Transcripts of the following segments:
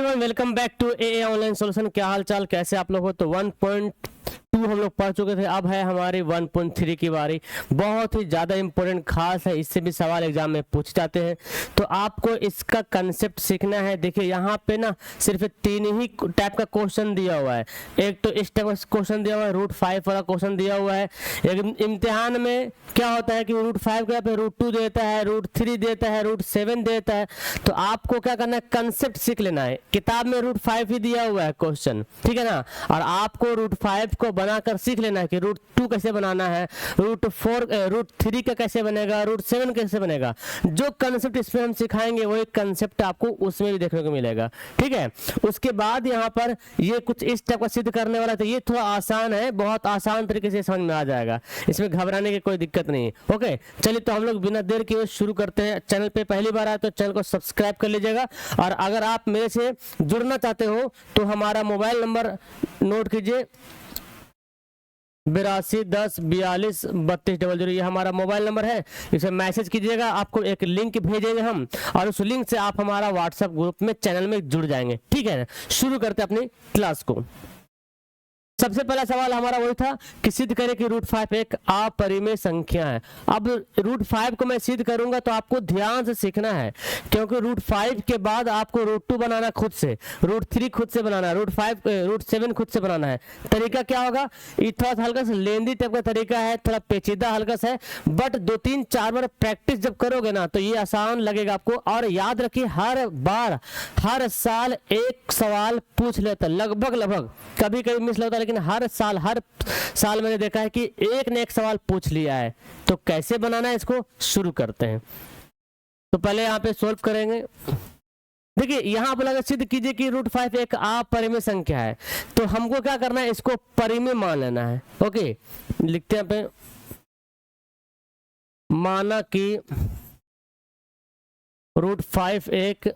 Everyone, welcome back to a online solution. क्या हाल चाल, कैसे आप लोग हो? तो 1.2 हम लोग पढ़ चुके थे, अब है हमारी 1.3 की बारी। बहुत ही ज़्यादा इंपॉर्टेंट खास है, इससे भी सवाल एग्जाम में पूछ जाते हैं, तो आपको इसका कंसेप्ट सीखना है। देखिए यहाँ पे ना सिर्फ 3 ही टाइप का क्वेश्चन दिया हुआ है। एक तो इस टाइप का क्वेश्चन दिया हुआ है, √5 वाला क्वेश्चन दिया हुआ है। एक इम्तिहान में क्या होता है कि √5 का पे √2 देता है, √3 देता है, √7 देता है। तो आपको क्या करना है, कंसेप्ट सीख लेना है। किताब में √5 ही दिया हुआ है क्वेश्चन, ठीक है ना, और आपको √5 को बनाकर सीख लेना है कि √2 कैसे बनाना है, √3 का कैसे बनेगा, √7 कैसे बनेगा। जो कंसेप्ट इसमें हम सिखाएंगे वही कंसेप्ट आपको उसमें भी देखने को मिलेगा, ठीक है। उसके बाद यहाँ पर ये कुछ इस टाइप का सिद्ध करने वाला, तो ये थोड़ा आसान है, बहुत आसान तरीके से समझ में आ जाएगा, इसमें घबराने की कोई दिक्कत नहीं है। ओके, चलिए तो हम लोग बिना देर किए शुरू करते हैं। चैनल पे पहली बार आए तो चैनल को सब्सक्राइब कर लीजिएगा, और अगर आप मेरे से जुड़ना चाहते हो तो हमारा मोबाइल नंबर नोट कीजिए, 8210423200। ये हमारा मोबाइल नंबर है, इसे मैसेज कीजिएगा, आपको एक लिंक भेजेंगे हम, और उस लिंक से आप हमारा व्हाट्सएप ग्रुप में चैनल में जुड़ जाएंगे, ठीक है। शुरू करते हैं अपनी क्लास को। सबसे पहला सवाल हमारा वही था कि सिद्ध करें कि √5 एक अपरिमेय संख्या है। अब √5 को मैं सिद्ध करूंगा तो आपको ध्यान से सीखना है, क्योंकि √5 के बाद आपको √2 बनाना खुद से, √3 खुद से बनाना है, √7 खुद से बनाना है। तरीका क्या होगा, ये थोड़ा हल्का सा लेंदी टाइप का तरीका है, थोड़ा पेचीदा हल्का सा है, बट 2-3-4 बार प्रैक्टिस जब करोगे ना तो ये आसान लगेगा आपको। और याद रखिए, हर बार हर साल एक सवाल पूछ लेता, लगभग कभी कभी मिस होता है, लेकिन हर साल मैंने देखा है कि एक ने एक सवाल पूछ लिया है। तो कैसे बनाना है इसको शुरू करते हैं। तो पहले यहाँ पे सोल्व करेंगे। देखिए यहाँ पर अगर सिद्ध कीजिए कि √5 एक अपरिमेय संख्या है, तो हमको क्या करना है, इसको परिमेय मान लेना है। ओके, लिखते हैं यहाँ पे, माना कि √5 एक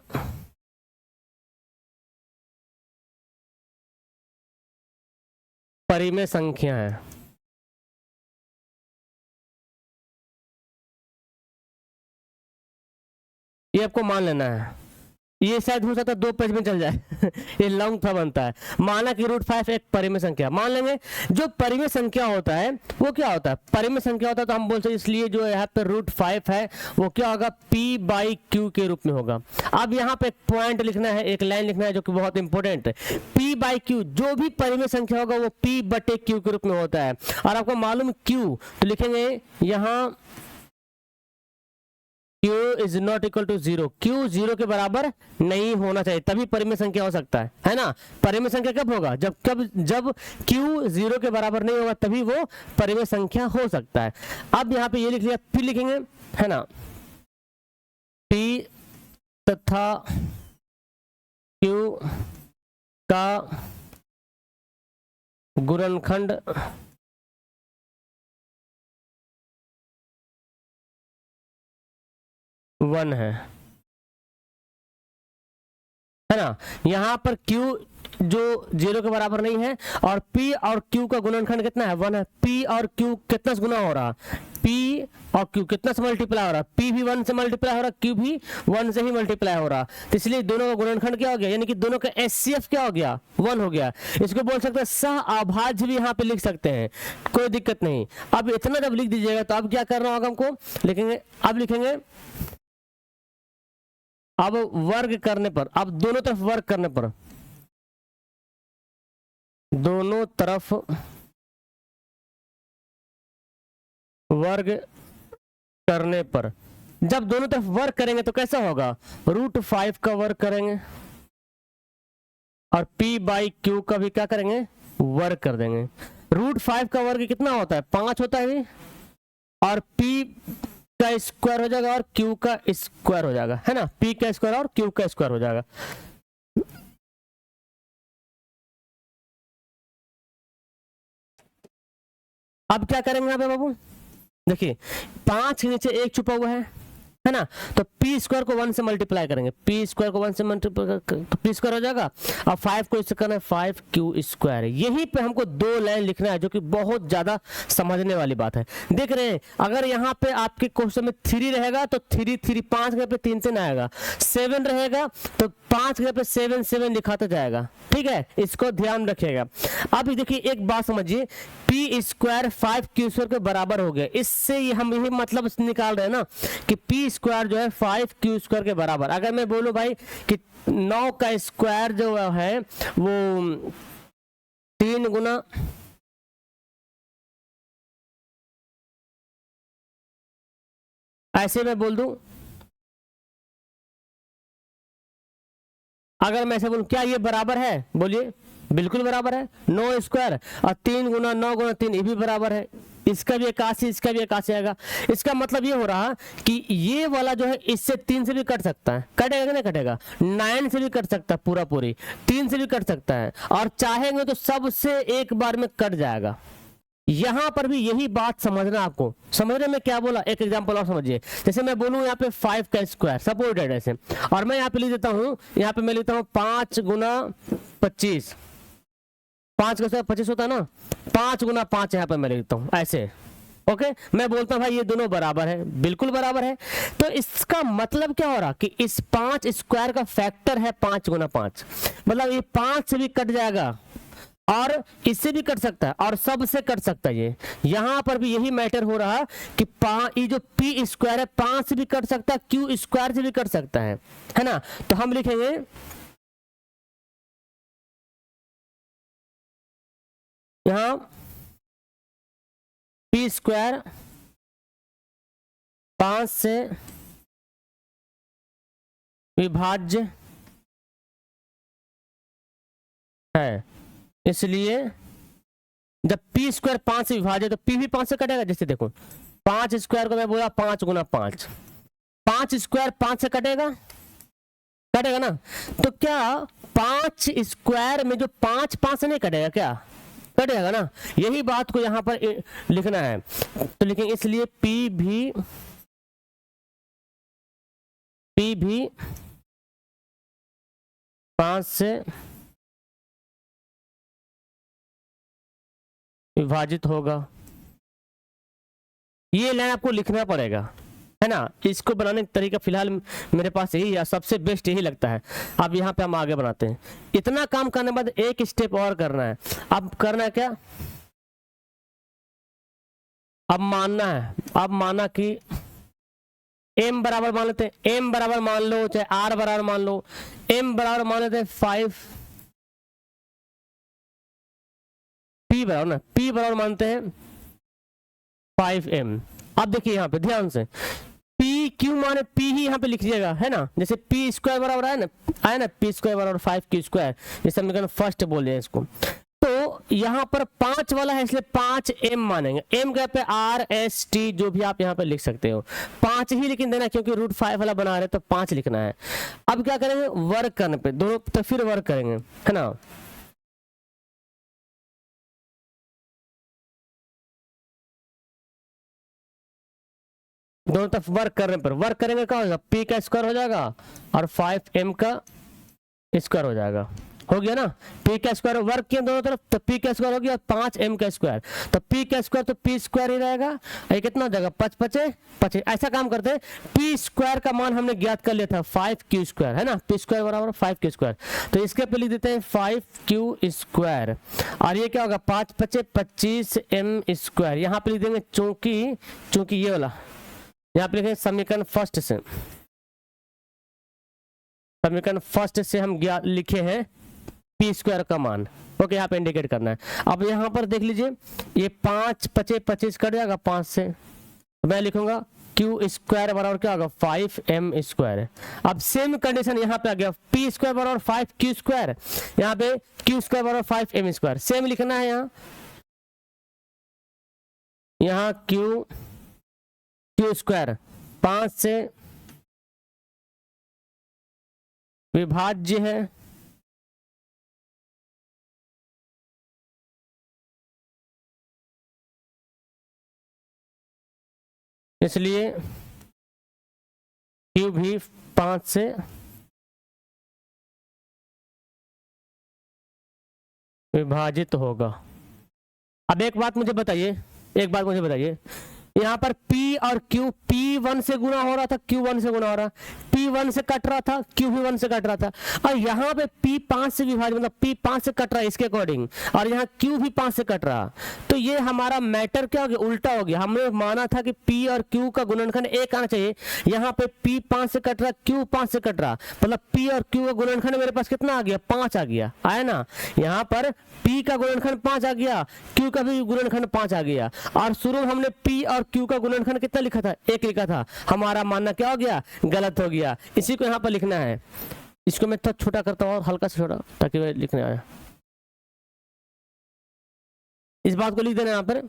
परिमेय संख्या है। ये आपको मान लेना है। ये शायद हो सकता है 2 पेज में चल जाए ये लॉन्ग था बनता है। माना कि √5 एक परिमेय संख्या मान लेंगे। जो परिमेय संख्या होता है वो क्या होता है, परिमेय संख्या होता है तो हम बोलते हैं, इसलिए जो यहाँ पे √5 है वो क्या होगा, p/q के रूप में होगा। अब यहाँ पे एक पॉइंट लिखना है, एक लाइन लिखना है जो कि बहुत इंपॉर्टेंट है। p/q जो भी परिमेय संख्या होगा वो p/q के रूप में होता है। और आपको मालूम q, तो लिखेंगे यहाँ q is not equal to 0। q 0 के बराबर नहीं होना चाहिए, तभी परिमेय संख्या हो सकता है ना। परिमेय संख्या कब होगा, जब q 0 के बराबर नहीं होगा, तभी वो परिमेय संख्या हो सकता है। अब यहाँ पे ये लिख लिया, फिर लिखेंगे है ना, p तथा q का गुणनखंड वन है ना। यहाँ पर q जो 0 के बराबर नहीं है, और p और q का गुणनखंड कितना है, 1 है। p और q कितना से गुना हो रहा, p और q कितना से मल्टीप्लाई हो रहा, p भी 1 से मल्टीप्लाई हो रहा, q भी 1 से ही मल्टीप्लाई हो रहा, तो इसलिए दोनों का गुणनखंड क्या हो गया, यानी कि दोनों का HCF क्या हो गया, 1 हो गया। इसको बोल सकते हैं सह अभाज्य भी यहाँ पे लिख सकते हैं, कोई दिक्कत नहीं। अब इतना जब लिख दीजिएगा तो अब क्या करना होगा हमको, लिखेंगे, अब लिखेंगे, अब वर्ग करने पर, अब दोनों तरफ वर्ग करने पर, दोनों तरफ वर्ग करने पर, जब दोनों तरफ वर्ग करेंगे तो कैसा होगा, √5 का वर्ग करेंगे और p/q का भी क्या करेंगे, वर्ग कर देंगे। √5 का वर्ग कितना होता है, 5 होता है, और p का स्क्वायर हो जाएगा और q का स्क्वायर हो जाएगा, है ना। p का स्क्वायर और q का स्क्वायर हो जाएगा। अब क्या करेंगे यहाँ पे बाबू, देखिए 5 के नीचे 1 छुपा हुआ है है ना। तो पी स्क्वायर को 1 से मल्टीप्लाई करेंगे, पी स्क्वायर को 1 से मल्टीप्लाई तो पी स्क्वायर हो जाएगा। अब 5 को इससे करना है 5 क्यू स्क्वायर। यहीं पे हमको 2 लाइन लिखना है जो कि बहुत ज्यादा समझने वाली बात है। देख रहे हैं अगर यहाँ पे आपके क्वेश्चन में 3 रहेगा तो 3 3 5 जगह पे 3 3 आएगा, 7 रहेगा तो 5 जगह पे 7 7 लिखाते जाएगा, ठीक है, इसको ध्यान रखिएगा। अब देखिए एक बात समझिए, पी स्क्वायर 5 क्यू स्क्वायर के बराबर हो गया। इससे हम यही मतलब निकाल रहे हैं ना कि पी स्क्वायर जो है 5 क्यू स्क्वायर के बराबर। अगर मैं बोलूं भाई कि 9 का स्क्वायर जो है वो 3 गुना ऐसे मैं बोल दूं, अगर मैं ऐसे बोलूं क्या ये बराबर है, बोलिए बिल्कुल बराबर है। 9 स्क्वायर और 3 गुना 9 गुना 3 ये भी बराबर है, इसका भी 81 इसका भी 81 आएगा। इसका मतलब ये हो रहा कि ये वाला जो है इससे 3 से भी कट सकता है, कटेगा कि नहीं कटेगा, 9 से भी कट सकता है, पूरा पूरी 3 से भी कट सकता है, और चाहेंगे तो सबसे एक बार में कट जाएगा। यहां पर भी यही बात समझना, आपको समझने में क्या बोला, एक एग्जांपल और समझिए। जैसे मैं बोलूं यहाँ पे 5 का स्क्वायर सपोर्टेड ऐसे, और मैं यहाँ पे लिख देता हूं, यहाँ पे मैं लिखता हूं 5 गुना 25, 5 का स्क्वायर 25 होता है ना, 5 गुना 5 यहाँ पे मैं लिखता हूँ ऐसे। ओके, मैं बोलता हूँ भाई ये दोनों बराबर है, बिल्कुल बराबर है। तो इसका मतलब क्या हो रहा कि इस 5 स्क्वायर का फैक्टर है 5 गुना 5, मतलब ये 5 से भी कट जाएगा और इससे भी कट सकता है और सबसे कट सकता है। ये यहां पर भी यही मैटर हो रहा कि ये जो पी स्क्वायर है 5 से भी कट सकता है, क्यू स्क्वायर से भी कट सकता है ना। तो हम लिखेंगे यहां पी स्क्वायर 5 से विभाज्य है, इसलिए जब पी स्क्वायर 5 से विभाज्य तो पी भी 5 से कटेगा। जैसे देखो 5 स्क्वायर को मैं बोला 5 गुना 5, 5 स्क्वायर 5 से कटेगा, कटेगा ना। तो क्या 5 स्क्वायर में जो 5 5 से नहीं कटेगा, क्या कटेगा ना। यही बात को यहां पर लिखना है, तो लिखेंगे इसलिए पी भी 5 से विभाजित होगा। ये लाइन आपको लिखना पड़ेगा, है ना। इसको बनाने का तरीका फिलहाल मेरे पास यही है, सबसे बेस्ट यही लगता है। अब यहाँ पे हम आगे बनाते हैं। इतना काम करने के बाद एक स्टेप और करना है। अब करना है क्या, अब मानना है, अब माना कि m बराबर मान लेते हैं, m बराबर मान लो चाहे r बराबर मान लो, m बराबर मान लेते हैं 5, p बराबर ना, p बराबर मानते हैं 5m। अब देखिए यहाँ पे ध्यान से p क्यू माने p ही यहाँ पे लिख लीजिएगा, है ना। जैसे p स्क्वायर बराबर आया ना p स्क्वायर बराबर 5 क्यू स्क्वायर, जैसे हम फर्स्ट बोले इसको। तो यहाँ पर 5 वाला है इसलिए 5m मानेंगे, m के पे r s t जो भी आप यहाँ पे लिख सकते हो, 5 ही लेकिन देना क्योंकि √5 वाला बना रहे तो 5 लिखना है। अब क्या करेंगे, वर्क करने पे दोनों तो फिर वर्क करेंगे, है ना। दोनों तरफ वर्क करने पर वर्क करेंगे क्या होगा, p का स्क्वायर हो जाएगा और 5m का स्क्वायर हो जाएगा, हो गया ना। p का स्क्वायर वर्क किया दोनों तरफ तो p का स्क्वायर हो गया 5m का स्क्वायर, तो p का स्क्वायर तो p स्क्वायर ही रहेगा। ये कितना हो जाएगा 5 5 25। ऐसा काम करते हैं, p स्क्वायर का मान हमने ज्ञात कर लिया था 5q स्क्वायर, है ना। p स्क्वायर बराबर 5q स्क्वायर, तो इसके पे लिख देते हैं 5q स्क्वायर, और ये क्या होगा 5 5 25m स्क्वायर। यहाँ पे लिख देंगे चूंकि ये वाला यहाँ पे लिखेंगे समीकरण फर्स्ट से हम लिखे हैं पी स्क्वायर का मान। ओके, यहाँ पे इंडिकेट करना है। अब यहाँ पर देख लीजिए ये 5 5 25 कट जाएगा 5 से, तो मैं लिखूंगा क्यू स्क्वायर बराबर क्या होगा 5m स्क्वायर। अब सेम कंडीशन यहाँ पे आ गया, पी स्क्वायर बराबर 5q स्क्वायर, यहाँ पे क्यू स्क्वायर बराबर 5m स्क्वायर। सेम लिखना है यहाँ क्यू स्क्वायर 5 से विभाज्य है, इसलिए क्यू भी 5 से विभाजित होगा। अब एक बात मुझे बताइए, यहाँ पर P और Q, P1 से गुना हो रहा था, Q1 से गुना हो रहा, P1 से कट रहा था, Q भी 1 से कट रहा था, और यहाँ पे P5 से विभाजित मतलब P5 से कट रहा है इसके अकॉर्डिंग, और यहाँ Q भी 5 से कट रहा। तो ये हमारा मैटर क्या हो गया, उल्टा हो गया। हमने माना था कि P और Q का गुणनखंड 1 आना चाहिए, यहाँ पे P 5 से कट रहा, Q 5 से कट रहा, मतलब P और Q का गुणनखंड मेरे पास कितना आ गया, 5 आ गया, आया ना। यहाँ पर P का गुणनखंड 5 आ गया, Q का भी गुणनखंड 5 आ गया, और शुरू में हमने P और Q का गुणनखंड कितना लिखा था, 1 लिखा था। हमारा मानना क्या हो गया, गलत हो गया। इसी को यहाँ पर लिखना है। इसको मैं थोड़ा छोटा करता हूँ, हल्का से छोटा, ताकि मैं लिखने आया। इस बात को लिख देना यहाँ पर,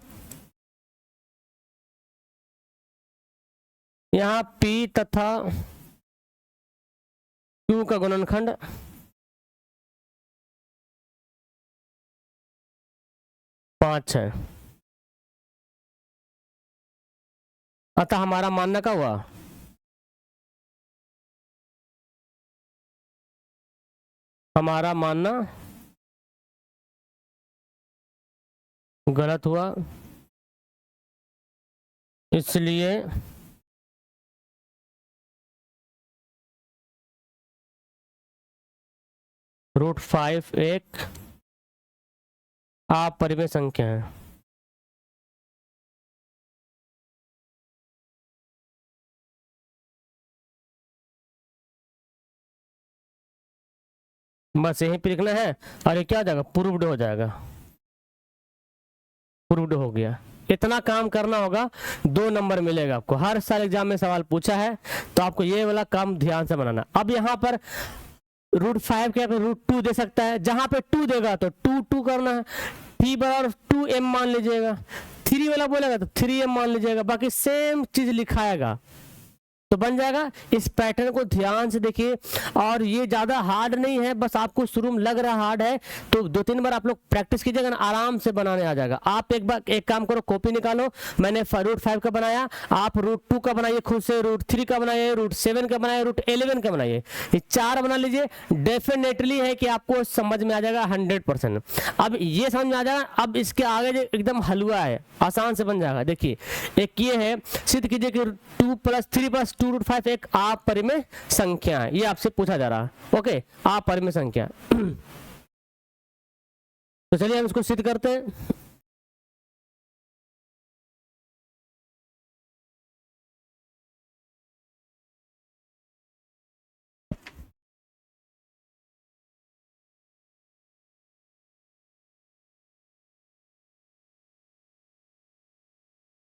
यहाँ P तथा Q का गुणनखंड 5 है। अतः हमारा मानना क्या हुआ, हमारा मानना गलत हुआ, इसलिए √5 एक अपरिमेय संख्या है। बस यहीं पे लिखना है, और ये क्या हो जाएगा, प्रूव्ड हो जाएगा, प्रूव्ड हो गया। इतना काम करना होगा, 2 नंबर मिलेगा आपको। हर साल एग्जाम में सवाल पूछा है, तो आपको ये वाला काम ध्यान से बनाना। अब यहाँ पर √5 क्या √2 दे सकता है, जहां पे 2 देगा तो 2 करना है, P बराबर 2m मान लीजिएगा, 3 वाला बोलेगा तो 3m मान लीजिएगा, बाकी सेम चीज लिखाएगा तो बन जाएगा। इस पैटर्न को ध्यान से देखिए, और ये ज्यादा हार्ड नहीं है, बस आपको शुरू में लग रहा हार्ड है तो 2-3 बार आप लोग प्रैक्टिस कीजिएगा ना, आराम से बनाने आ जाएगा। आप एक बार एक काम करो, कॉपी निकालो, मैंने √5 का बनाया, आप √2 का बनाइए खुद से, √3 का बनाइए, √7 का बनाइए, √11 का बनाइए, ये 4 बना लीजिए। डेफिनेटली है कि आपको समझ में आ जाएगा 100%। अब ये समझ में आ जाएगा। अब इसके आगे जो एकदम हलवा है, आसान से बन जाएगा। देखिए एक ये है, सिद्ध कीजिए कि 2 + 3 + 2 √5 एक अपरिमेय संख्या है, ये आपसे पूछा जा रहा है। ओके, अपरिमेय संख्या। तो चलिए हम इसको सिद्ध करते हैं।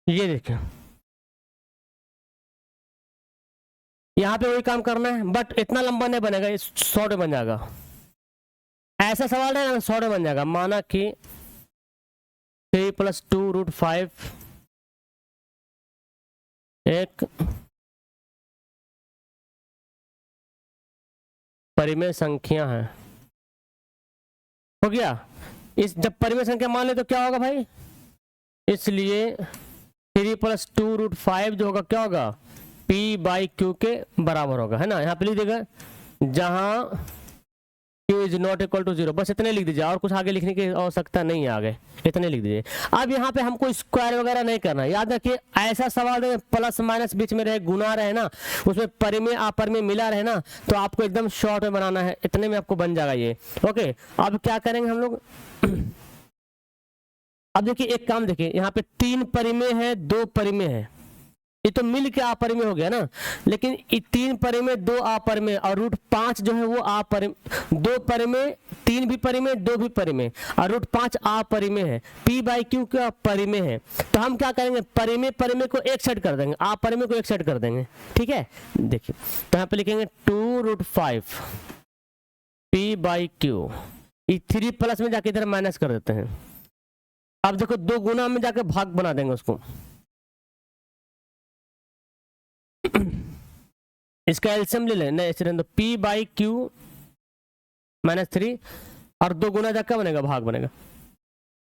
ये देखिए, यहाँ पे वही काम करना है, बट इतना लंबा नहीं बनेगा, ये शॉर्ट बन जाएगा। ऐसा सवाल है ना, शॉर्ट बन जाएगा। माना कि 3 + 2 √5 एक परिमेय संख्या है, हो गया। इस जब परिमेय संख्या मान ले तो क्या होगा भाई, इसलिए 3 + 2 √5 जो होगा क्या होगा, P/Q के बराबर होगा, है ना। यहाँ पे लिख देगा जहां Q = = 0, बस इतने लिख दीजिए, और कुछ आगे लिखने की आवश्यकता नहीं है, आगे इतने लिख दीजिए। अब यहाँ पे हमको स्क्वायर वगैरह नहीं करना, याद रखिए। ऐसा सवाल है प्लस माइनस बीच में रहे, गुना रहे ना, उसमें परिमेय अपरिमेय मिला रहे ना, तो आपको एकदम शॉर्ट में बनाना है, इतने में आपको बन जाएगा ये। ओके, अब क्या करेंगे हम लोग, अब देखिए एक काम देखिए, यहाँ पे 3 परिमेय है, 2 परिमेय है, ये तो मिल के अपरिमेय हो गया ना। लेकिन 3 परिमेय 2 अपरिमेय, और √5 जो है वो अपरिमेय, 2 परिमेय, 3 भी परिमेय, 2 भी परिमेय, और √5 अपरिमेय है, P/Q का परिमेय है। तो हम क्या करेंगे, परिमेय परिमेय को एक साइड कर देंगे, अपरिमेय को एक साइड कर देंगे, ठीक है। देखिए तो यहाँ पे लिखेंगे 2√5 P/Q, ये 3 में जाके इधर माइनस कर देते हैं। अब देखो 2 गुना में जाके भाग बना देंगे उसको, इसका एलसीएम ले लें, नहीं तो P/Q -3 और 2 गुना जाकर बनेगा, भाग बनेगा।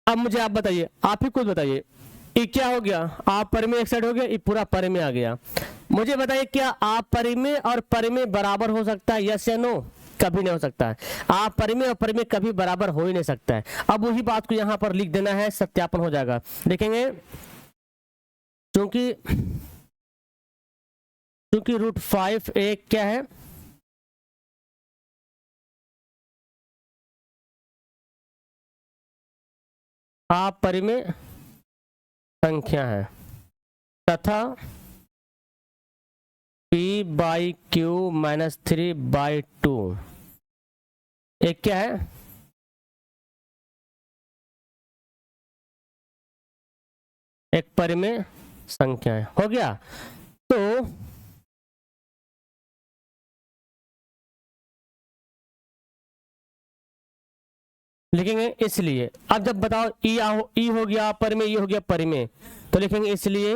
अब मुझे आप बताइए, आप ही खुद बताइए, ये क्या हो गया, आप परिमेय एक साइड हो गया, ये पूरा परिमेय आ गया। मुझे बताइए क्या आप परिमेय और परिमेय बराबर हो सकता है, यस या नो? कभी नहीं हो सकता है। आप परिमेय और परिमेय कभी बराबर हो ही नहीं सकता है। अब वही बात को यहां पर लिख देना है, सत्यापन हो जाएगा। देखेंगे क्योंकि √5 एक क्या है, आप परिमेय संख्या है तथा p/q-3/2 एक क्या है, एक परिमेय संख्या है। हो गया। तो लिखेंगे इसलिए, अब जब बताओ ई हो गया परिमेय, ये हो गया परिमेय, तो लिखेंगे इसलिए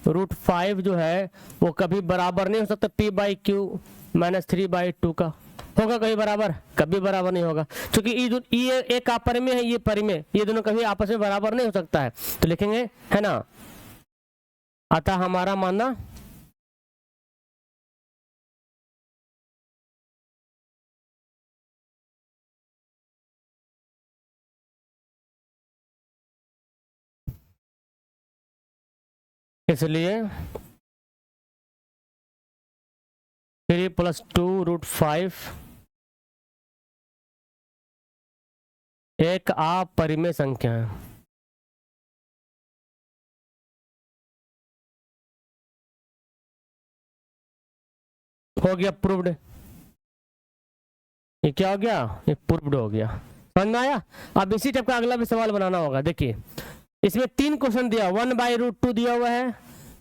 √5 जो है वो कभी बराबर नहीं हो सकता p/q-3/2 का। होगा कभी बराबर? कभी बराबर नहीं होगा, क्योंकि ये एक आप परिमेय है, ये परिमेय, ये दोनों कभी आपस में बराबर नहीं हो सकता है। तो लिखेंगे है ना, अतः हमारा मानना इसलिए 3 + 2√5 एक अपरिमेय संख्या है। हो गया प्रूव्ड। ये क्या हो गया, ये प्रूव्ड हो गया। समझ में आया? अब इसी टाइप का अगला भी सवाल बनाना होगा। देखिए इसमें 3 क्वेश्चन दिया, 1/√2 दिया हुआ है,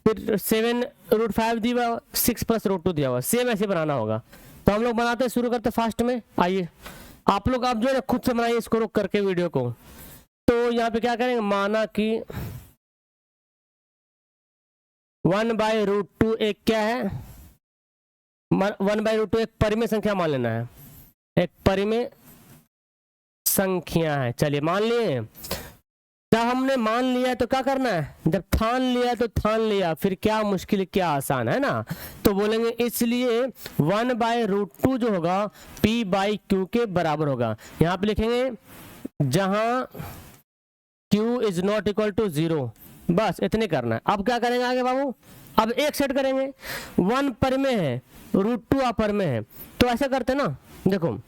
फिर 7√5 दिया हुआ, 6 + √2 दिया हुआ। सेम ऐसे बनाना होगा। तो हम लोग बनाते शुरू करते फास्ट में। आइए आप लोग आप जो है ना खुद से बनाइए इसको रोक करके वीडियो को। तो यहाँ पे क्या करेंगे, माना कि 1/√2 एक क्या है, 1/√2 एक परिमेय संख्या मान लेना है, एक परिमेय संख्या है। चलिए मान लिए। जब हमने मान लिया है तो क्या करना है, जब ठान लिया तो ठान लिया, फिर क्या मुश्किल क्या आसान है ना। तो बोलेंगे इसलिए 1/√2 जो होगा p/q के बराबर होगा। यहाँ पे लिखेंगे जहां q is not equal to 0, बस इतने करना है। अब क्या करेंगे आगे बाबू, अब एक सेट करेंगे, 1 परिमेय है, √2 अपरिमेय है। तो ऐसा करते हैं ना, देखो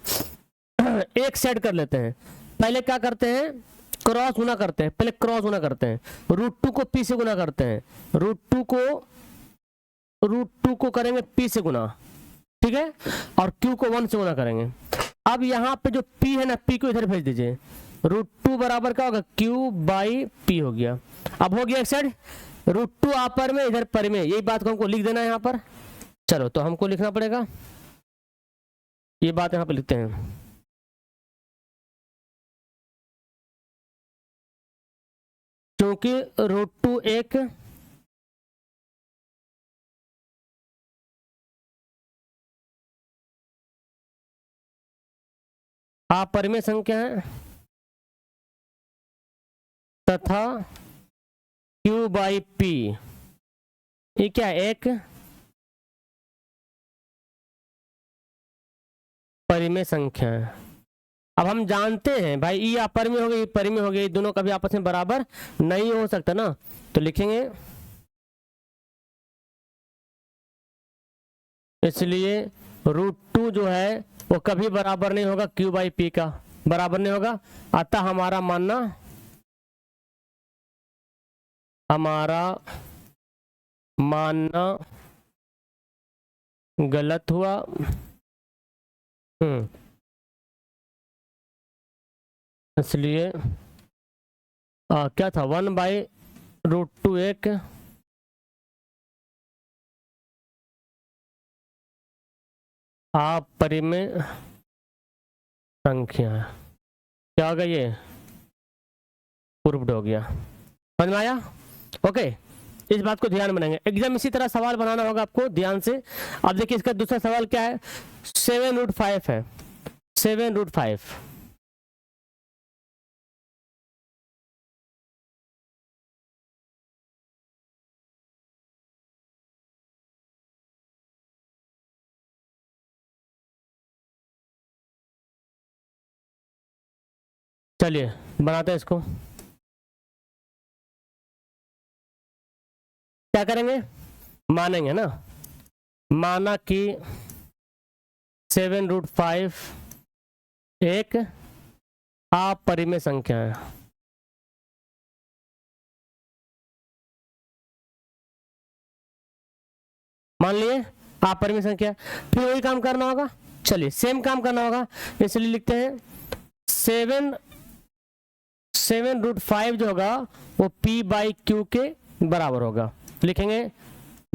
एक सेट कर लेते हैं। पहले क्या करते हैं, क्रॉस गुना करते हैं, पहले क्रॉस गुना करते हैं, √2 को p से गुना करते हैं, √2 को करेंगे p से गुना, ठीक है, और q को 1 से गुना करेंगे। अब यहाँ पे जो p है ना, p को इधर भेज दीजिए, √2 बराबर क्या होगा, q/p हो गया। अब हो गया एक साइड √2 अपर में, इधर परिमेय, यही बात को हमको लिख देना है यहाँ पर। चलो तो हमको लिखना पड़ेगा, ये बात यहाँ पे लिखते हैं, क्योंकि √2 एक अपरिमेय संख्या है तथा q/p ये क्या है, एक परिमेय संख्या है। अब हम जानते हैं भाई ये अपरिमेय हो गई, परिमेय हो गई, दोनों कभी आपस में बराबर नहीं हो सकता ना। तो लिखेंगे इसलिए √2 जो है वो कभी बराबर नहीं होगा q/p का, बराबर नहीं होगा। अतः हमारा मानना गलत हुआ। इसलिए क्या था, 1/√2 एक अपरिमेय संख्या है। क्या हो गया, ये प्रूव्ड हो गया। समझ में आया? ओके, इस बात को ध्यान में रखेंगे। एकदम इसी तरह सवाल बनाना होगा आपको ध्यान से। अब देखिए इसका दूसरा सवाल क्या है, 7√5 है, 7√5 चलिए बनाते हैं इसको। क्या करेंगे, मानेंगे ना, माना कि 7√5 एक अपरिमेय संख्या है। मान लिए अपरिमेय संख्या, फिर वही काम करना होगा। चलिए सेम काम करना होगा, इसलिए लिखते हैं 7√5 जो होगा वो p/q के बराबर होगा। लिखेंगे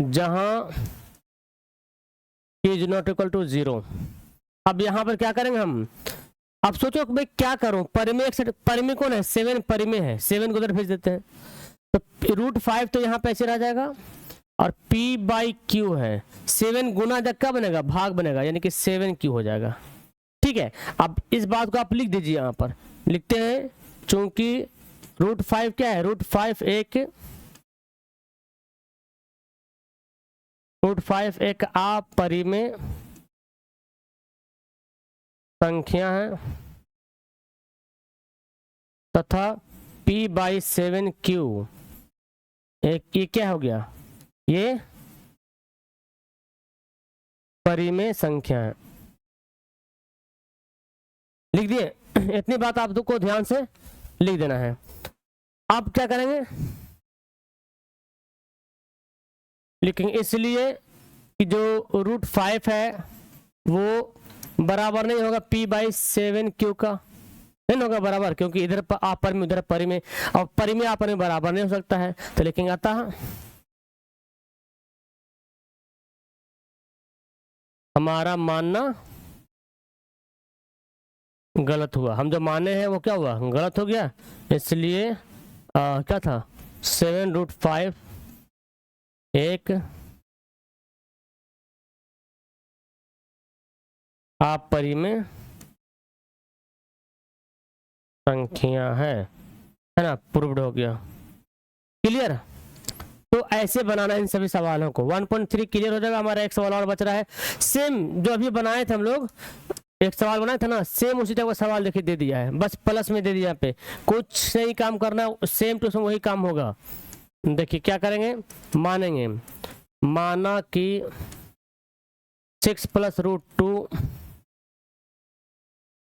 जहां इज नॉट इक्वल टू 0। अब यहां पर क्या करेंगे हम, अब सोचो भाई क्या करूं, परिमेय परिमेय कौन है, 7 परिमेय है, 7 को उधर भेज देते हैं, तो √5 तो यहाँ पे ऐसे रह जाएगा, और p/q है, 7 गुना जब क्या बनेगा, भाग बनेगा, यानी कि 7q हो जाएगा। ठीक है, अब इस बात को आप लिख दीजिए, यहाँ पर लिखते हैं चूंकि √5 क्या है, √5 एक अपरिमेय संख्या है तथा p/7q एक, ये क्या हो गया, ये परिमेय संख्या है। लिख दिए, इतनी बात आप को ध्यान से लिख देना है। अब क्या करेंगे, लिखेंगे इसलिए कि जो √5 है वो बराबर नहीं होगा p/7q का, नहीं होगा बराबर, क्योंकि इधर अपरिमेय उधर परिमेय, और परिमेय अपरिमेय बराबर नहीं हो सकता है, तो लिखेंगे अतः हमारा मानना गलत हुआ। हम जो माने हैं वो क्या हुआ, गलत हो गया। इसलिए क्या था, 7√5 एक अपरिमेय संख्या है ना, प्रूव्ड हो गया। क्लियर, तो ऐसे बनाना इन सभी सवालों को। 1.3 क्लियर हो जाएगा। हमारा एक सवाल और बच रहा है, सेम जो अभी बनाए थे हम लोग, एक सवाल बनाया था ना, सेम उसी टाइप का सवाल देखिए दे दिया है, बस प्लस में दे दिया यहाँ पे, कुछ नहीं काम करना, सेम टू सेम वही काम होगा। देखिए क्या करेंगे, मानेंगे, माना कि 6 + √2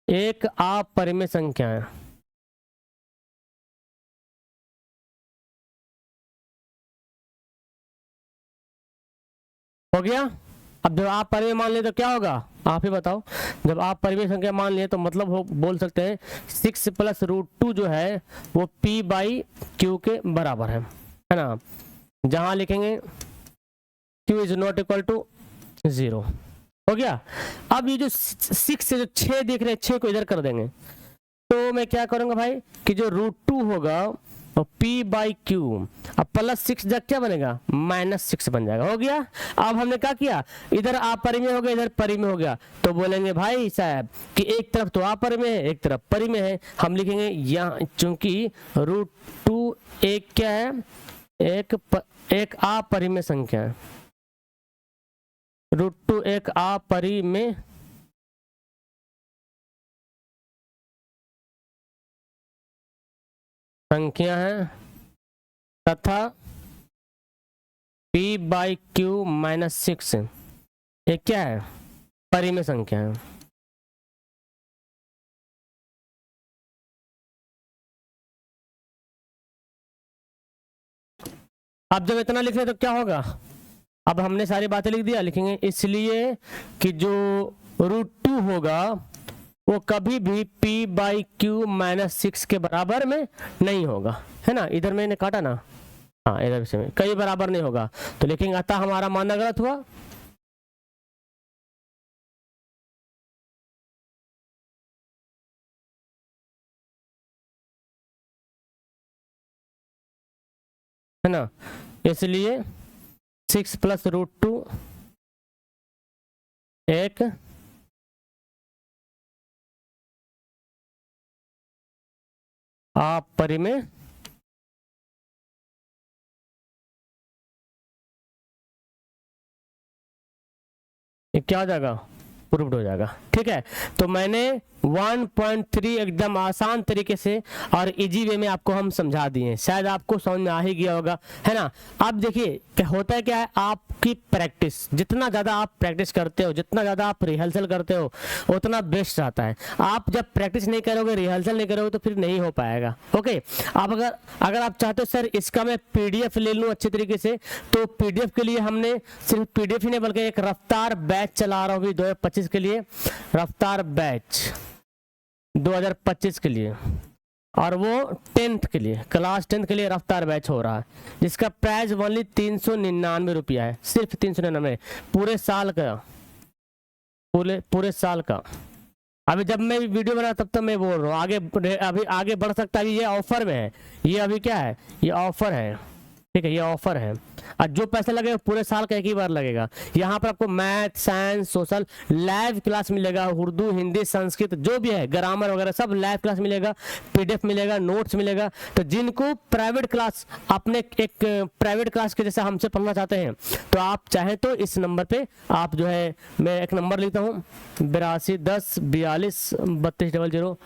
एक अपरिमेय संख्या है। हो गया। अब जब आप परिमेय मान लिए तो क्या होगा, आप ही बताओ। जब आप परिमेय संख्या मान लिए तो मतलब हो बोल सकते हैं 6 + √2 जो है वो p/q के बराबर है ना। जहां लिखेंगे q is not equal to 0। हो गया। अब ये जो 6 से जो 6 देख रहे हैं, 6 को इधर कर देंगे, तो मैं क्या करूंगा भाई कि जो √2 होगा और p/q, अब +6 जब क्या बनेगा, -6 बन जाएगा। हो गया। अब हमने क्या किया, इधर अपरिमेय हो गया, इधर परिमेय हो गया, तो बोलेंगे भाई साहब कि एक तरफ तो अपरिमेय है, एक तरफ परिमेय है। हम लिखेंगे यहाँ चूंकि √2 एक क्या है, एक अपरिमेय संख्या है, √2 एक अपरिमेय संख्या है तथा p/q -6 एक क्या है, परिमेय संख्या है। अब जब इतना लिख रहे तो क्या होगा, अब हमने सारी बातें लिख दिया, लिखेंगे इसलिए कि जो √2 होगा वो कभी भी p/q -6 के बराबर में नहीं होगा, है ना। इधर मैंने काटा ना, हाँ इधर से में कई बराबर नहीं होगा, तो लिखेंगे अतः हमारा मानना गलत हुआ। है ना, इसलिए 6 + √2 एक अपरिमेय क्या हो जाएगा, प्रूव्ड हो जाएगा। ठीक है, तो मैंने 1.3 एकदम आसान तरीके से और इजी वे में आपको हम समझा दिए, शायद आपको समझ में आ ही गया होगा, है ना। अब देखिए क्या होता है, क्या है, आपकी प्रैक्टिस, जितना ज़्यादा आप प्रैक्टिस करते हो, जितना ज़्यादा आप रिहर्सल करते हो, उतना बेस्ट रहता है। आप जब प्रैक्टिस नहीं करोगे, रिहर्सल नहीं करोगे, तो फिर नहीं हो पाएगा। ओके, आप अगर आप चाहते हो सर इसका मैं पीडीएफ ले लूँ अच्छे तरीके से, तो पीडीएफ के लिए हमने सिर्फ पीडीएफ ही नहीं बल्कि एक रफ्तार बैच चला रहा हूँ 2025 के लिए, रफ्तार बैच 2025 के लिए, और वो 10th के लिए, क्लास 10th के लिए रफ्तार बैच हो रहा है, जिसका प्राइस ओनली 399 रुपया है, सिर्फ 399 पूरे साल का, पूरे साल का। अभी जब मैं वीडियो बना तब तक मैं बोल रहा हूँ, अभी आगे बढ़ सकता है, ये ऑफर में है, ये अभी क्या है, ये ऑफर है, ठीक है, ये ऑफर है। और जो पैसे लगेगा पूरे साल का एक ही बार लगेगा। यहाँ पर आपको math, science, social live class मिलेगा, उर्दू, हिंदी, संस्कृत जो भी है, ग्रामर वगैरह सब लाइव क्लास मिलेगा, पीडीएफ मिलेगा, नोट्स मिलेगा। तो जिनको प्राइवेट क्लास, अपने एक प्राइवेट क्लास के जैसे हमसे पढ़ना चाहते हैं, तो आप चाहें तो इस नंबर पे आप जो है, मैं एक नंबर लेता हूँ 82 10 42 3200,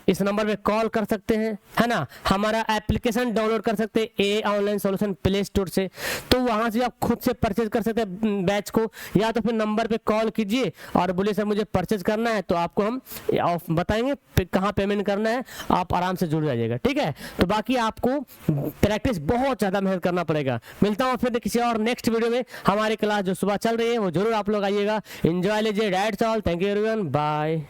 इस नंबर पे कॉल कर सकते हैं, है ना। हमारा एप्लीकेशन डाउनलोड कर सकते हैं ए ऑनलाइन सॉल्यूशन प्ले स्टोर से, तो वहां से आप खुद से परचेज कर सकते हैं बैच को, या तो फिर नंबर पे कॉल कीजिए और बोलिए सर मुझे परचेज करना है, तो आपको हम बताएंगे कहाँ पेमेंट करना है, आप आराम से जुड़ जाइएगा, ठीक है। तो बाकी आपको प्रैक्टिस बहुत ज़्यादा मेहनत करना पड़ेगा। मिलता हूँ फिर किसी और नेक्स्ट वीडियो में। हमारी क्लास जो सुबह चल रही है वो जरूर आप लोग आइएगा, एंजॉय लीजिए। That's all, thank you everyone, bye.